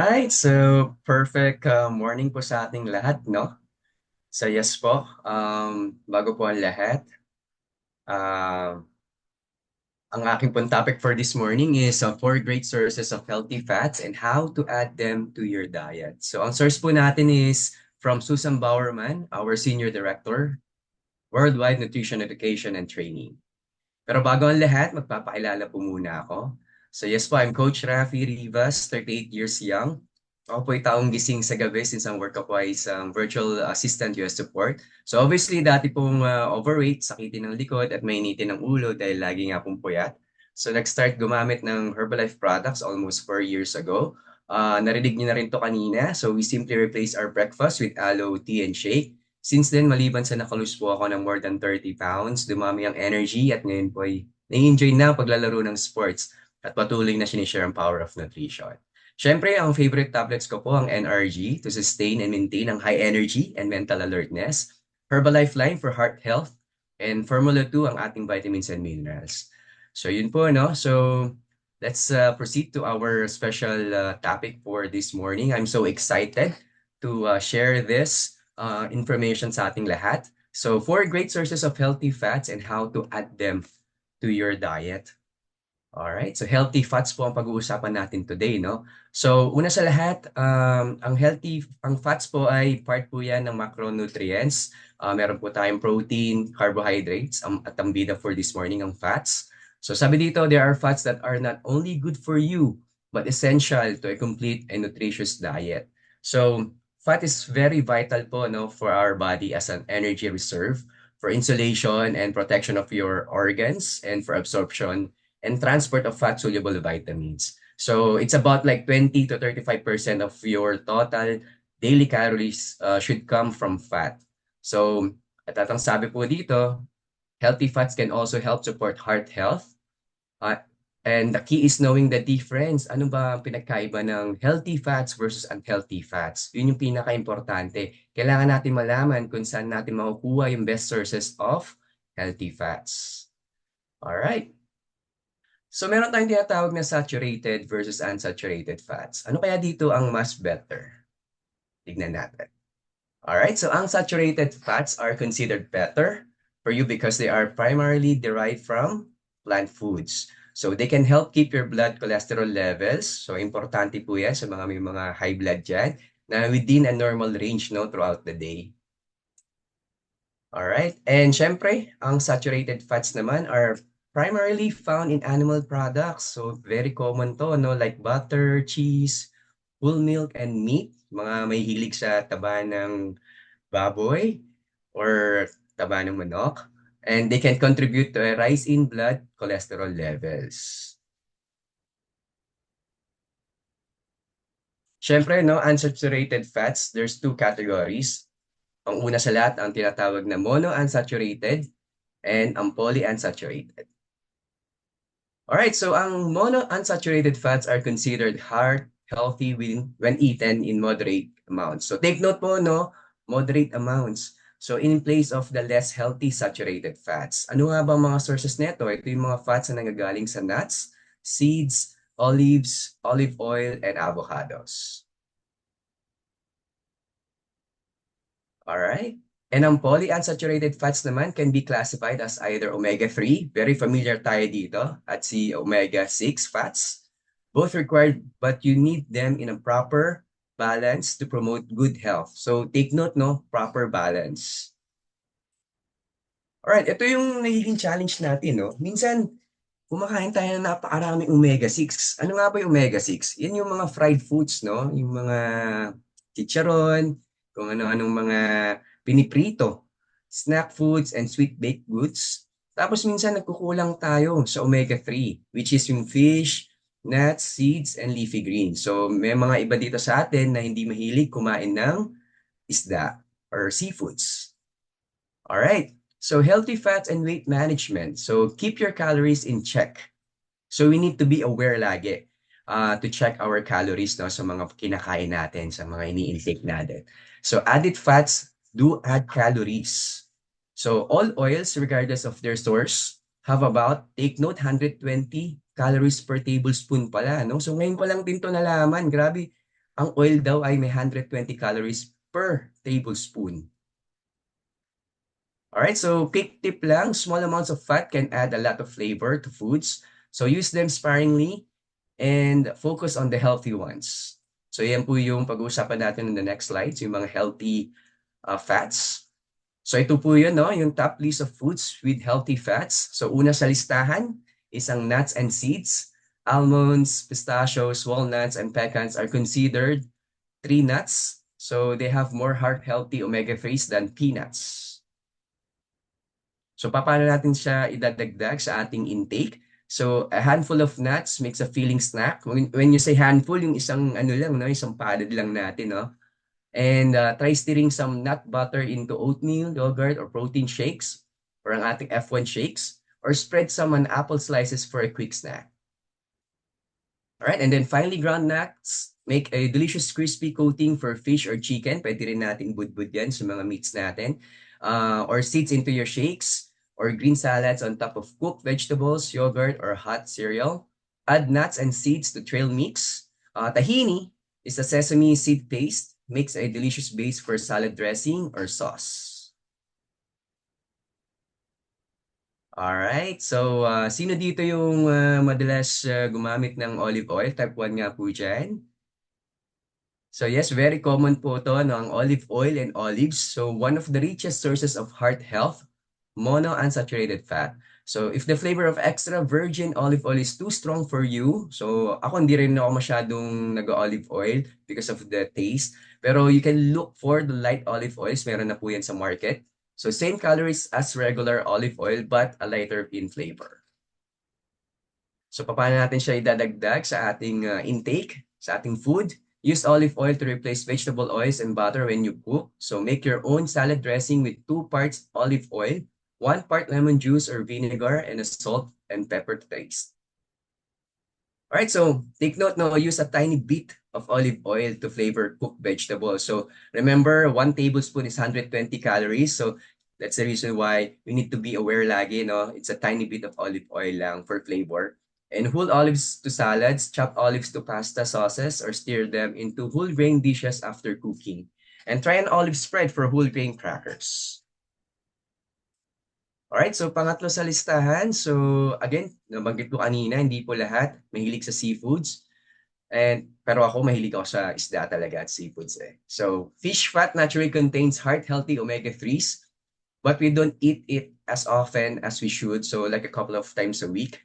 Alright, so perfect morning po sa ating lahat, no? So yes po, bago po ang lahat, um, ang aking pong topic for this morning is four great sources of healthy fats and how to add them to your diet. So ang source po natin is from Susan Bowerman, our Senior Director, Worldwide Nutrition Education and Training. Pero bago ang lahat, magpapakilala po muna ako. So yes po, I'm Coach Rafi Rivas, 38 years young. Ako po ay taong gising sa gabi since ang work ko po ay isang virtual assistant US support. So obviously, dati pong overweight, sakitin ng likod at mainitin ng ulo dahil lagi nga pong puyat. So nag-start gumamit ng Herbalife products almost 4 years ago. Narinig niyo na rin to kanina. So we simply replace our breakfast with aloe tea and shake. Since then, maliban sa nakalus po ako ng more than 30 pounds, dumami ang energy at ngayon po ay nai-enjoy na ang paglalaro ng sports at patuloy na sinishare ang power of nutrition. Siyempre, ang favorite tablets ko po ang NRG to sustain and maintain ang high energy and mental alertness, Herbalife Line for heart health, and Formula 2 ang ating vitamins and minerals. So yun po, no? So let's proceed to our special topic for this morning. I'm so excited to share this information sa ating lahat. So, four great sources of healthy fats and how to add them to your diet. Alright, so healthy fats po ang pag-uusapan natin today, no? So, una sa lahat, ang fats po ay part po yan ng macronutrients. Meron po tayong protein, carbohydrates, at ang bida for this morning ang fats. So, sabi dito, there are fats that are not only good for you, but essential to a complete and nutritious diet. So, fat is very vital po, no, for our body as an energy reserve, for insulation and protection of your organs, and for absorption and transport of fat-soluble vitamins. So it's about like 20 to 35% of your total daily calories should come from fat. So at ang sabi po dito, healthy fats can also help support heart health. And the key is knowing the difference. Ano ba ang pinagkaiba ng healthy fats versus unhealthy fats? Yun yung pinaka-importante. Kailangan natin malaman kung saan natin makukuha yung best sources of healthy fats. Alright. So meron tayong tinatawag na saturated versus unsaturated fats. Ano kaya dito ang mas better? Tignan natin. Alright, so unsaturated fats are considered better for you because they are primarily derived from plant foods. So they can help keep your blood cholesterol levels. So importante po yan sa mga may mga high blood dyan na within a normal range, no, throughout the day. Alright, and syempre, ang saturated fats naman are primarily found in animal products. So very common to, no, like butter, cheese, whole milk, and meat. Mga may hilig sa taba ng baboy or taba ng manok. And they can contribute to a rise in blood cholesterol levels. Syempre, no, unsaturated fats, there's two categories. Ang una sa lahat, ang tinatawag na monounsaturated and ang polyunsaturated. Alright, so ang monounsaturated fats are considered heart healthy when eaten in moderate amounts. So take note po, no, moderate amounts. So in place of the less healthy saturated fats. Ano nga ba mga sources nito? Ito yung mga fats na nanggagaling sa nuts, seeds, olives, olive oil, and avocados. Alright? And ang polyunsaturated fats naman can be classified as either omega-3, very familiar tayo dito, at si omega-6 fats. Both required, but you need them in a proper balance to promote good health. So take note, no, proper balance. Alright, ito yung nagiging challenge natin, no? Minsan, kumakain tayo ng napakaraming omega-6. Ano nga ba yung omega-6? Yan yung mga fried foods, no? Yung mga chicharon, kung ano-anong mga piniprito, snack foods, and sweet baked goods. Tapos minsan nagkukulang tayo sa omega-3, which is yung fish, nuts, seeds, and leafy greens. So may mga iba dito sa atin na hindi mahilig kumain ng isda or seafoods. Alright, so healthy fats and weight management. So keep your calories in check. So we need to be aware lagi to check our calories, no, sa mga kinakain natin, sa mga ini-intake natin. So added fats do add calories. So all oils, regardless of their source, have about, take note, 120 calories per tablespoon pala. No? So ngayon pa lang din to nalaman. Grabe, Ang oil daw ay may 120 calories per tablespoon. Alright, so quick tip lang, small amounts of fat can add a lot of flavor to foods. So use them sparingly and focus on the healthy ones. So yan po yung pag-uusapan natin in the next slides, yung mga healthy fats. So ito po yun, no? Yung top list of foods with healthy fats. So una sa listahan is ang nuts and seeds. Almonds, pistachios, walnuts, and pecans are considered tree nuts. So they have more heart-healthy omega-3s than peanuts. So paano natin siya idadagdag sa ating intake? So a handful of nuts makes a filling snack. When you say handful, yung isang ano lang, no? Isang palad lang natin, no? And try stirring some nut butter into oatmeal, yogurt, or protein shakes, or ang ating F1 shakes, or spread some on apple slices for a quick snack. All right, and then finely ground nuts make a delicious crispy coating for fish or chicken. Pwede rin natin budbud yan sa mga meats natin. Or seeds into your shakes or green salads on top of cooked vegetables, yogurt, or hot cereal. Add nuts and seeds to trail mix. Tahini is a sesame seed paste. Makes a delicious base for salad dressing or sauce. Alright, so sino dito yung madalas gumamit ng olive oil? Type 1 nga po dyan. So yes, very common po ito, no, ang olive oil and olives. So one of the richest sources of heart health, monounsaturated fat. So if the flavor of extra virgin olive oil is too strong for you, so ako hindi rin ako masyadong nag-olive oil because of the taste. Pero you can look for the light olive oils, meron na po yan sa market. So same calories as regular olive oil but a lighter in flavor. So paano natin siya idadagdag sa ating intake, sa ating food? Use olive oil to replace vegetable oils and butter when you cook. So make your own salad dressing with 2 parts olive oil, 1 part lemon juice or vinegar, and a salt and pepper to taste. Alright, so take note, no, use a tiny bit of olive oil to flavor cooked vegetables. So remember, 1 tablespoon is 120 calories. So that's the reason why we need to be aware lagi, no? It's a tiny bit of olive oil lang for flavor. And whole olives to salads, chop olives to pasta sauces, or stir them into whole grain dishes after cooking. And try an olive spread for whole grain crackers. Alright, so pangatlo sa listahan. So again, nabanggit ko kanina, hindi po lahat mahilig sa seafoods. Pero ako mahilig ako sa isda talaga at seafoods eh. So fish fat naturally contains heart-healthy omega-3s, but we don't eat it as often as we should. So like a couple of times a week.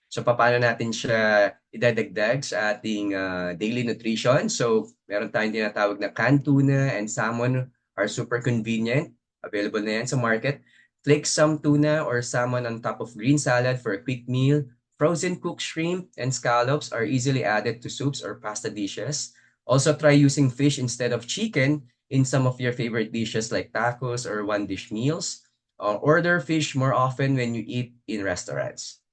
So paano natin siya idadagdag sa ating daily nutrition? So meron tayong tinatawag na canned tuna and salmon are super convenient. Available na yan sa market. Flake some tuna or salmon on top of green salad for a quick meal. Frozen cooked shrimp and scallops are easily added to soups or pasta dishes. Also try using fish instead of chicken in some of your favorite dishes like tacos or one-dish meals. Order fish more often when you eat in restaurants.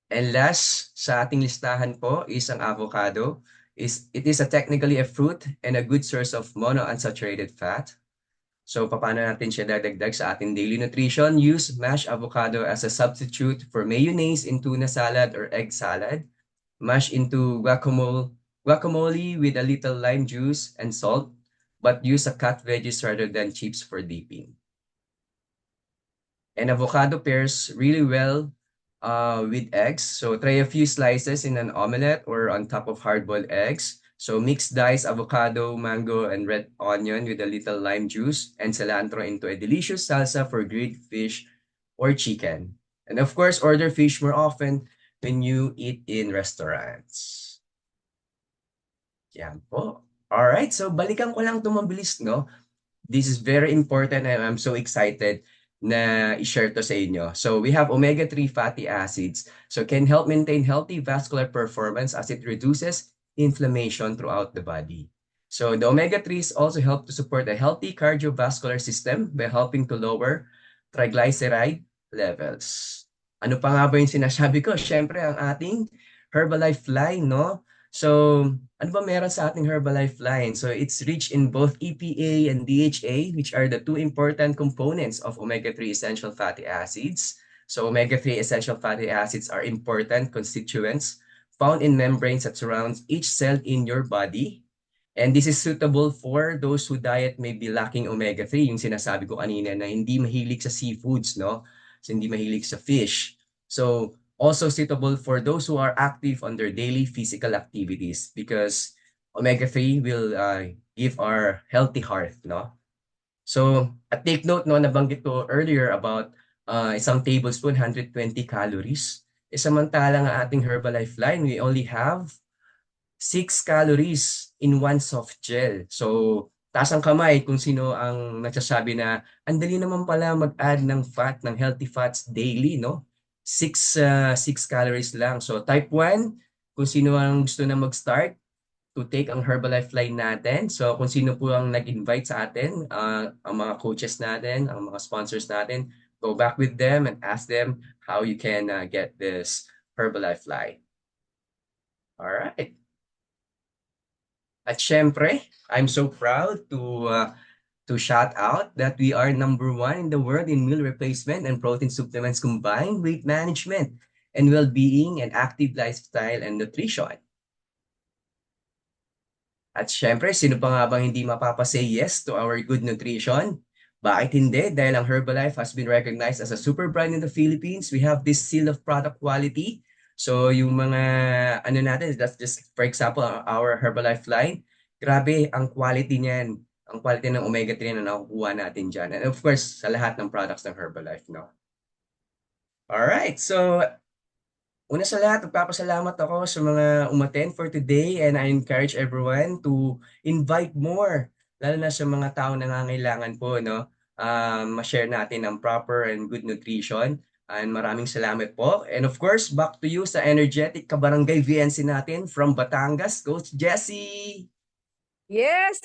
And last sa ating listahan po is ang avocado. It is technically a fruit and a good source of monounsaturated fat. So paano natin siya dadagdag sa ating daily nutrition? Use mashed avocado as a substitute for mayonnaise in tuna salad or egg salad. Mash into guacamole with a little lime juice and salt, but use a cut veggies rather than chips for dipping. And avocado pairs really well with eggs. So try a few slices in an omelette or on top of hard-boiled eggs. So mix diced avocado, mango, and red onion with a little lime juice and cilantro into a delicious salsa for grilled fish or chicken. And of course, order fish more often when you eat in restaurants. Yan po. Alright, so balikan ko lang ito mabilis, no? This is very important and I'm so excited na i-share to sa inyo. So we have omega-3 fatty acids. So can help maintain healthy vascular performance as it reduces inflammation throughout the body. So the omega-3s also help to support a healthy cardiovascular system by helping to lower triglyceride levels. Ano pa nga ba yung sinasabi ko? Siyempre, ang ating Herbalife line, no? So, ano ba meron sa ating Herbalife line? So, it's rich in both EPA and DHA, which are the two important components of omega-3 essential fatty acids. So, omega-3 essential fatty acids are important constituents found in membranes that surrounds each cell in your body. And this is suitable for those who diet may be lacking omega-3, yung sinasabi ko kanina na hindi mahilig sa seafoods, no? So hindi mahilig sa fish. So also suitable for those who are active on their daily physical activities because omega-3 will give our healthy heart, no? So, take note, no, nabanggit ko earlier about isang tablespoon, 120 calories. Samantalang ang ating Herbalife line, we only have 6 calories in one soft gel. So, taas ang kamay kung sino ang nagsasabi na ang dali naman pala mag-add ng fat, ng healthy fats daily, no? 6 calories lang. So, type 1, kung sino ang gusto na mag-start, to take ang Herbalife line natin. So kung sino po ang nag-invite sa atin, ang mga coaches natin, ang mga sponsors natin, go back with them and ask them how you can get this Herbalife line. All right. At syempre, I'm so proud to shout out that we are #1 in the world in meal replacement and protein supplements combined, weight management, and well-being and active lifestyle and nutrition. At syempre, sino pa nga bang hindi mapapasay yes to our good nutrition? Bakit hindi? Dahil ang Herbalife has been recognized as a super brand in the Philippines. We have this seal of product quality. So yung mga ano natin, that's just for example, our Herbalife line, grabe ang quality niyan. Ang quality ng omega-3 na nakukuha natin dyan. And of course, sa lahat ng products ng Herbalife, no? Alright, so una sa lahat, nagpapasalamat ako sa mga umattend for today and I encourage everyone to invite more, lalo na sa mga taong nangangailangan po, no? Ma-share natin ang proper and good nutrition. And maraming salamat po. And of course, back to you sa energetic kabarangay VNC natin from Batangas, Coach Jessie! Yes,